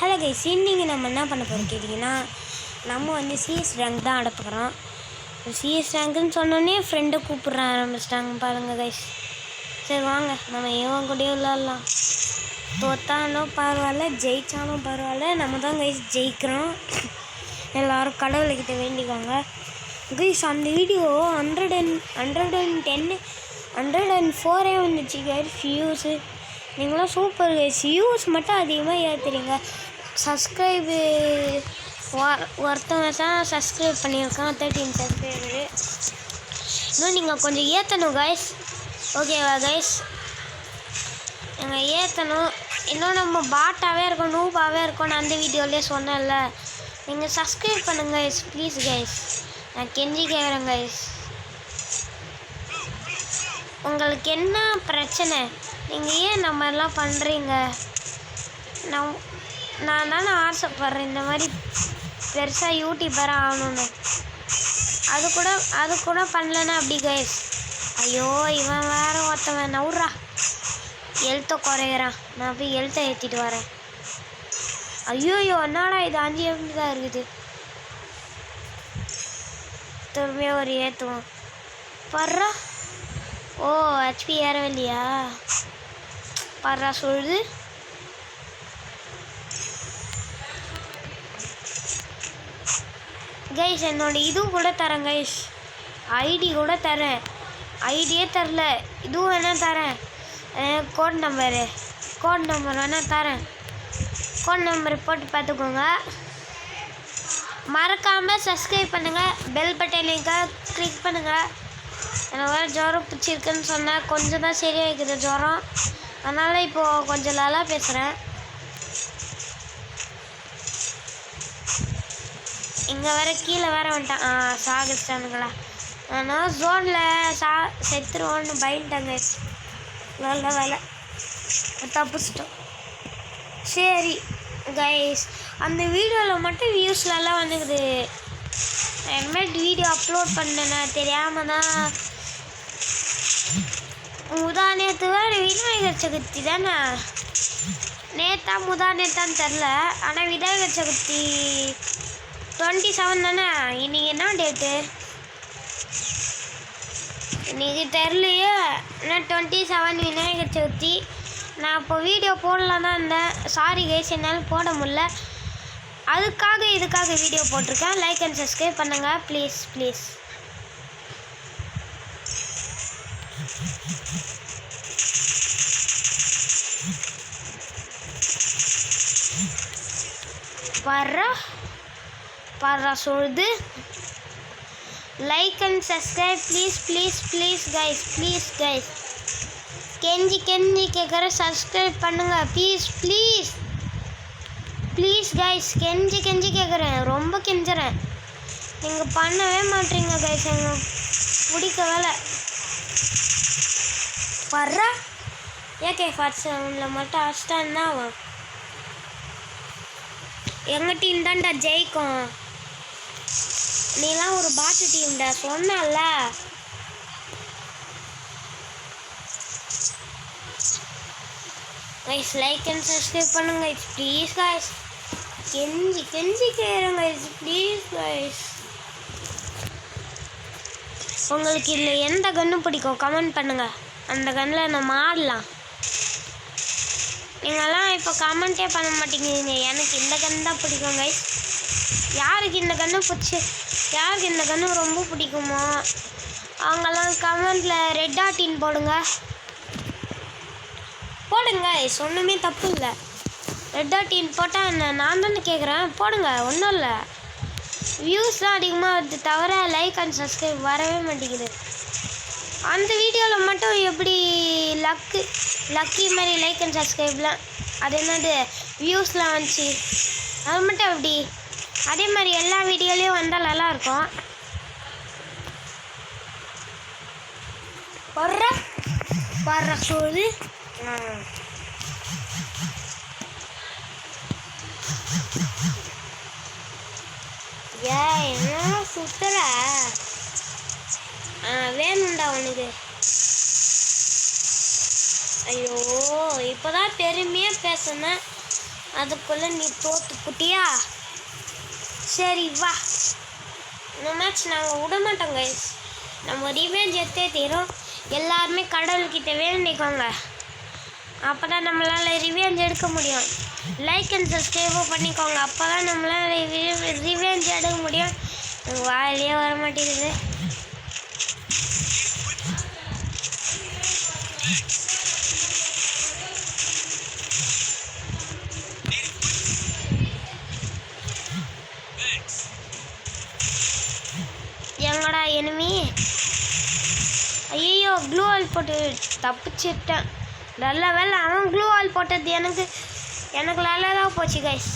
Hello guys, இன்றைக்கி நம்ம என்ன பண்ண போகிறோம் கேட்டிங்கன்னா, நம்ம வந்து சிஎஸ் ரேங்க் தான் ஆட போகிறோம். சிஎஸ் ரேங்க்குன்னு சொன்னோன்னே ஃப்ரெண்டை கூப்பிட்ற ஆரம்பிச்சிட்டாங்க பாருங்கள் கைஸ். சரி வாங்க, நம்ம இவன் கூடயே விளாட்லாம். தோத்தாலும் பரவாயில்ல, ஜெயித்தாலும் பரவாயில்ல, நம்ம தான் கைஸ் ஜெயிக்கிறோம். எல்லோரும் கடவுள்கிட்ட வேண்டிக்கோங்க கைஸ். அந்த வீடியோ 104 வந்துச்சு கைஸ் வியூஸு. நீங்களாம் சூப்பர் கைஸ், வியூஸ் மட்டும் அதிகமாக ஏற்றுறீங்க. சப்ஸ்கிரைபு ஒருத்தவங்க தான் சப்ஸ்கிரைப் பண்ணியிருக்கான், 13 சப்ஸ்கிரைபரு. இன்னும் நீங்கள் கொஞ்சம் ஏற்றணும் கைஸ், ஓகேவா கைஸ்? நீங்கள் ஏற்றணும். இன்னும் நம்ம பாட்டாகவே இருக்கோம், நூபாகவே இருக்கோன்னு அந்த வீடியோலேயே சொன்னேன்ல. நீங்கள் சப்ஸ்கிரைப் பண்ணுங்க கைஸ், ப்ளீஸ் கைஸ், நான் கெஞ்சி கேட்குறேன் கைஸ். உங்களுக்கு என்ன பிரச்சனை? நீங்கள் ஏன் இந்த மாதிரிலாம் பண்ணுறீங்க? நான் தானே ஆசைப்பட்றேன் இந்த மாதிரி பெருசாக யூடியூபராக ஆகணுன்னு. அது கூட பண்ணலன்னா அப்படி கைஸ். ஐயோ, இவன் வேறு ஒருத்தவன் நவுறா, எழுத்த குறையிறான். நான் போய் எழுத்த ஏற்றிட்டு வரேன். ஐயோயோ, என்னடா இது 5 MB தான் இருக்குது. திரும்பியாக ஒரு ஏற்றுவோம் பர்றா. ஓ, HP ஏறவே இல்லையா? பர்றா சொல்லுது. கைஸ், என்னோட இது கூட தரேன் கைஸ், ஐடி கூட தரேன். ஐடியே தரல, இதுவும் வேணால் தரேன். கோட் நம்பர் வேணால் தரேன். கோட் நம்பர் போட்டு பார்த்துக்கோங்க. மறக்காமல் சப்ஸ்கிரைப் பண்ணுங்கள், பெல் பட்டனுக்கு கிளிக் பண்ணுங்கள். எனக்கு வேறு ஜுரம் பிடிச்சிருக்குன்னு சொன்னேன், கொஞ்சம் தான் சரியாக இருக்குது ஜுரம். அதனால் இப்போது கொஞ்சம் நல்லா பேசுகிறேன். இங்கே வேறு கீழே வேறு வந்துட்டான். சாகிஸ்தானுங்களா? ஆனால் ஜோனில் செத்துருவோன்னு பயந்துட்டாங்க. நல்ல வேலை தப்பிச்சிட்டோம். சரி கைஸ், அந்த வீடியோவில் மட்டும் வியூஸ்லலாம் வந்துக்குது. இனிமேல் வீடியோ அப்லோட் பண்ணேன் தெரியாமல் தான். நேற்று வேறு விநாயகர் சதுர்த்தி தானே, நேத்தான்னு தெரில. ஆனால் விநாயகர் சதுர்த்தி 27 தானே. இன்றைக்கி என்ன டேட்டு இன்றைக்கி தெரிலையே. ஆனால் 27 விநாயகர் சதுர்த்தி. நான் இப்போ வீடியோ போடலாம் தான் இருந்தேன். சாரி கைஸ், என்னால் போட முடில. இதுக்காக வீடியோ போட்டிருக்கேன். லைக் அண்ட் சப்ஸ்கிரைப் பண்ணுங்கள் ப்ளீஸ் ப்ளீஸ். பர்றா சொல்லுது. Like and subscribe please guys. கெஞ்சி கேட்குறேன், சப்ஸ்கிரைப் பண்ணுங்கள் ப்ளீஸ் கைஸ். கெஞ்சி கேட்குறேன், ரொம்ப கெஞ்சுறேன். நீங்கள் பண்ணவே மாட்டீங்க கைஸ், எனக்கு பிடிக்க வேலை. பர்றா AK-47 மட்டும் அடிச்சிட்டான்னா எங்கள் டீம் தான்டா ஜெயிக்கும். நீலாம் ஒரு பாட்டு டீம்டா, சொன்னல. கைஸ், லைக் அண்ட் சப்ஸ்கிரைப் பண்ணுங்க ப்ளீஸ் கைஸ். கெஞ்சி கேட்குறேன் கைஸ், ப்ளீஸ் கைஸ். உங்களுக்கு இதில் எந்த கன்று பிடிக்கும் கமெண்ட் பண்ணுங்கள், அந்த கன்னில் நம்ம ஆடலாம். நீங்கள்லாம் இப்போ கமெண்ட்டே பண்ண மாட்டேங்கிறீங்க. எனக்கு இந்த கன்று தான் பிடிக்கும் கைஸ். யாருக்கு இந்த கன்று ரொம்ப பிடிக்குமோ அவங்கெல்லாம் கமெண்டில் ரெட் டாட்டின் போடுங்க ஒன்றுமே தப்பு இல்லை. ரெட் டாட்டின் போட்டால் என்ன, நான் தானே கேட்குறேன், போடுங்க, ஒன்றும் இல்லை. வியூஸ் தான் அதிகமாக வருது தவிர லைக் அண்ட் சப்ஸ்கிரைப் வரவே மாட்டேங்குது. அந்த வீடியோவில் மட்டும் எப்படி லக்கி மாதிரி லைக் அண்ட் சப்ஸ்கிரைப்லாம், அது என்னது வியூஸ்லாம் வந்துச்சு, அது மட்டும் எப்படி? அதே மாதிரி எல்லா வீடியோலையும் வந்தால் நல்லாயிருக்கும். பர்றா சொல்லுது. என்ன சுத்துற? வேணும்டா உனக்கு. ஐயோ, இப்போதான் பெருமையாக பேசுனேன், அதுக்குள்ளே நீ தோத்து புட்டியா? சரி வா, இந்த மேட்ச் நாங்கள் விட மாட்டோம் கைஸ். நம்ம ரிவெஞ்ச் எடுத்தே தீரும். எல்லாருமே கடவுள்கிட்ட வேண்டிக்கோங்க, அப்போ தான் நம்மளால் ரிவெஞ்ச் எடுக்க முடியும். லைக் அண்ட் சப்ஸ்கிரைபும் பண்ணிக்கோங்க, அப்போ தான் நம்மளால் ரிவெஞ்ச் எடுக்க முடியும். வாயிலே வர மாட்டேங்குது. எங்கடா எனிமி? ஐயோ, க்ளூ வால் போட்டு தப்பிச்சிட்டேன். நல்ல வேலை அவன் க்ளூ வால் போட்டது எனக்கு நல்லதாக போச்சு கைஸ்.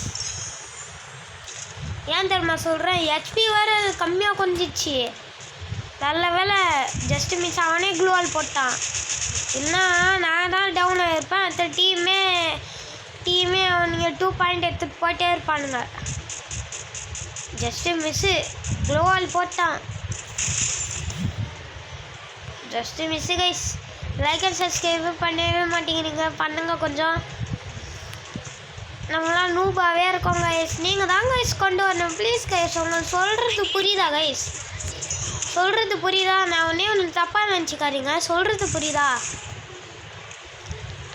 ஏன் தெரியுமா சொல்கிறேன், ஹெச்பி வேறு கம்மியாக கொஞ்சிச்சு. நல்ல வேலை ஜஸ்ட்டு மிஸ் அவனே க்ளூ வால் போட்டான். இல்லைன்னா நான் தான் டவுன் ஆகிருப்பேன். அடுத்த டீமே அவனுங்க 2 பாயிண்ட் எடுத்துகிட்டு போயிட்டே இருப்பானுங்க. ஜஸ்ட்டு மிஸ்ஸு க்ளூ வால் போட்டான். Just miss guys. Like and subscribe பண்ணவே மாட்டேங்கிறீங்க, பண்ணுங்க கொஞ்சம். நம்மளாம் நூபாகவே இருக்கோம் கைஸ். நீங்கள் தான் கைஸ் கொண்டு வரணும் ப்ளீஸ் கைஸ். உங்களுக்கு சொல்கிறது புரியுதா கைஸ்? சொல்கிறது புரியுதா? நான் ஒன்று தப்பாக நினச்சிக்காதீங்க. சொல்கிறது புரியுதா?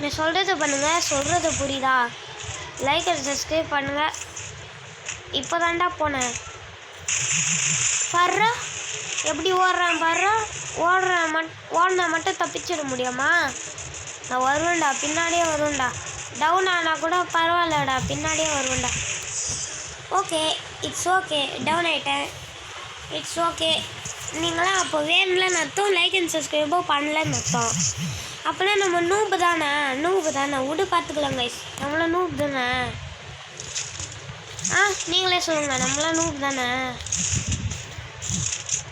நான் சொல்கிறது பண்ணுங்கள். சொல்கிறது புரியுதா? லைக் அண்ட் சப்ஸ்கிரைப் பண்ணுங்கள். இப்போ தாண்டா போனேன் பர்றா, எப்படி ஓடுறேன் பர்றா. ஓடினா மட்டும் தப்பிச்சிட முடியுமா? நான் வருவேன்டா, பின்னாடியே வருவேன்டா. டவுன் ஆனால் கூட பரவாயில்லடா, பின்னாடியே வருவேன்டா. Okay, it's okay. டவுன் ஆகிட்டேன், இட்ஸ் ஓகே. நீங்களாம் அப்போ வேணும்லன்னு அர்த்தம், லைக் அண்ட் சப்ஸ்கிரைபோ பண்ணலன்னு அர்த்தம். அப்போனா நம்ம நூபு தானே விடு, பார்த்துக்கலாம் கைஸ். நம்மளாம் நூபு தானே. நீங்களே சொல்லுங்கள், நம்மளாம் நூபு தானே?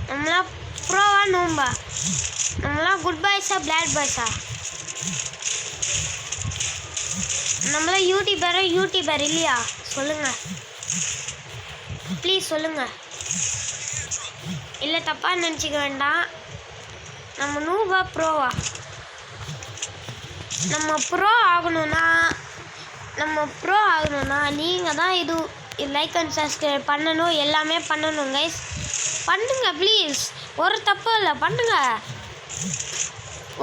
நம்மளாம் ப்ரோவா நூம்பா? நம்மளாம் குட் பாய்ஸா பேட் பாய்ஸா? நம்மளாம் யூடியூபர் இல்லையா? சொல்லுங்கள் ப்ளீஸ் சொல்லுங்கள். இல்லை தப்பாக நினச்சிக்க வேண்டாம். நம்ம நூபா ப்ரோவா? நம்ம ப்ரோ ஆகணும்னா நீங்கள் தான் இது லைக் அண்ட் சப்ஸ்கிரைப் பண்ணணும், எல்லாமே பண்ணணும் கைஸ். பண்ணுங்க ப்ளீஸ், ஒரு தப்பு இல்லை, பண்ணுங்க.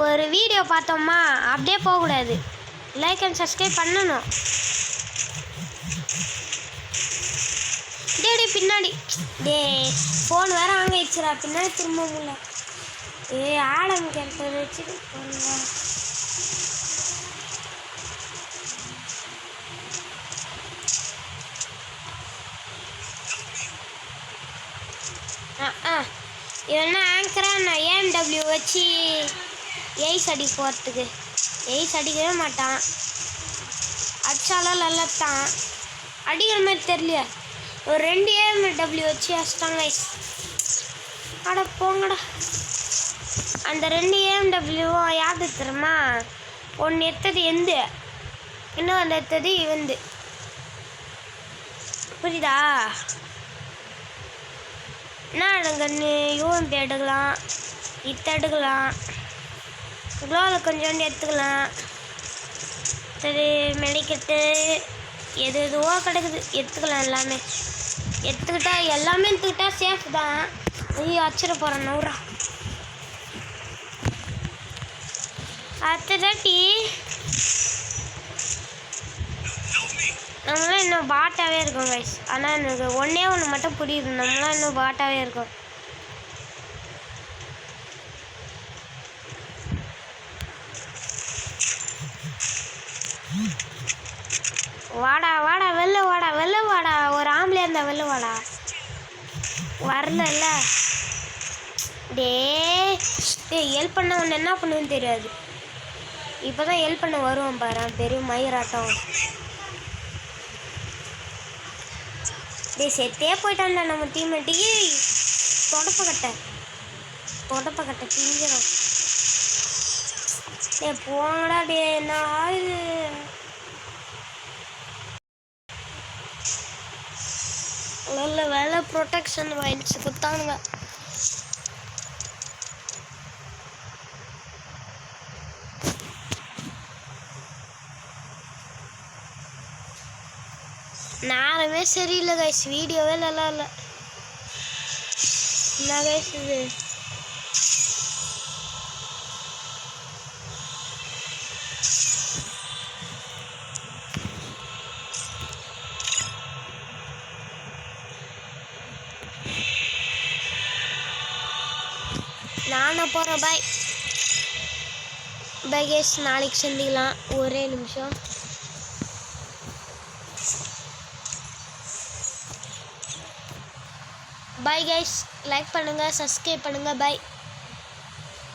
ஒரு வீடியோ பார்த்தோமா அப்படியே போகக்கூடாது, லைக் அண்ட் சப்ஸ்கிரைப் பண்ணணும். டே பின்னாடி ஃபோன் வேறு வாங்கிடுச்சுரா, பின்னாடி திரும்ப முடியல. ஆடம் கேரக்டர் வச்சு போங்க. இவன்னா ஆங்கராக நான் ஏஎம்டபிள்யூ வச்சு எய்ஸ் அடி போகிறதுக்கு. எய்ஸ் அடிக்கவே மாட்டான், அடிச்சாலும் நல்லத்தான். அடிக்கிற மாதிரி தெரியலையா? ஒரு 2 ஏஎம்டபிள்யூ வச்சு அடிச்சிட்டாங்க கைஸ். அட போங்கடா. அந்த 2 ஏஎம்டபிள்யூவும் யாரு தெரியுமா? ஒன்று எடுத்தது எந்து, இன்னும் அந்த எடுத்தது இவந்து. புரியுதா? என்ன கண்ணு யூஎம்பி எடுக்கலாம், எடுக்கலாம், க்ளோவில் கொஞ்சோண்டு எடுத்துக்கலாம். சரி, மெடிக்கெட்டு எதுவோ கிடக்குது, எடுத்துக்கலாம். எல்லாமே எடுத்துக்கிட்டா சேஃப் தான். ஐயோ அச்சிட போகிறேன் நூறா. அடுத்த தாட்டி நம்மளாம் இன்னும் பாட்டாகவே இருக்கோம் கைஸ். ஆனால் எனக்கு ஒன்று மட்டும் புரியுது, நம்மளாம் இன்னும் பாட்டாகவே இருக்கோம். வாடா வெளில வாடா. ஒரு ஆம்பளையா இருந்தா வெளில வாடா. வரல ஹெல்ப் பண்ண ஒன்று என்ன பண்ணுன்னு தெரியாது. இப்போ தான் ஹெல்ப் பண்ண வருவோம் பாரு, பெரிய மயிராட்டம். செத்தே போயிட்டான்டா நம்ம டீம்மேட்டுக்கு. தொடப்பக்கட்டை திங்கிறோம். போங்கடா. என்ன ஆகுது? நல்ல வேலை ப்ரொடெக்ஷன் வாயிடுச்சு குத்தானுங்க. நேரமே சரியில்லை கைஸ், வீடியோவே நல்லா இல்லை. என்ன கைஸ் இது? நானும் போகிறேன். பாய் பாய் கைஸ், நாளைக்கு சந்திக்கலாம். ஒரே நிமிஷம். பாய் கைஸ், லைக் பண்ணுங்கள், சப்ஸ்கிரைப் பண்ணுங்கள். பாய்.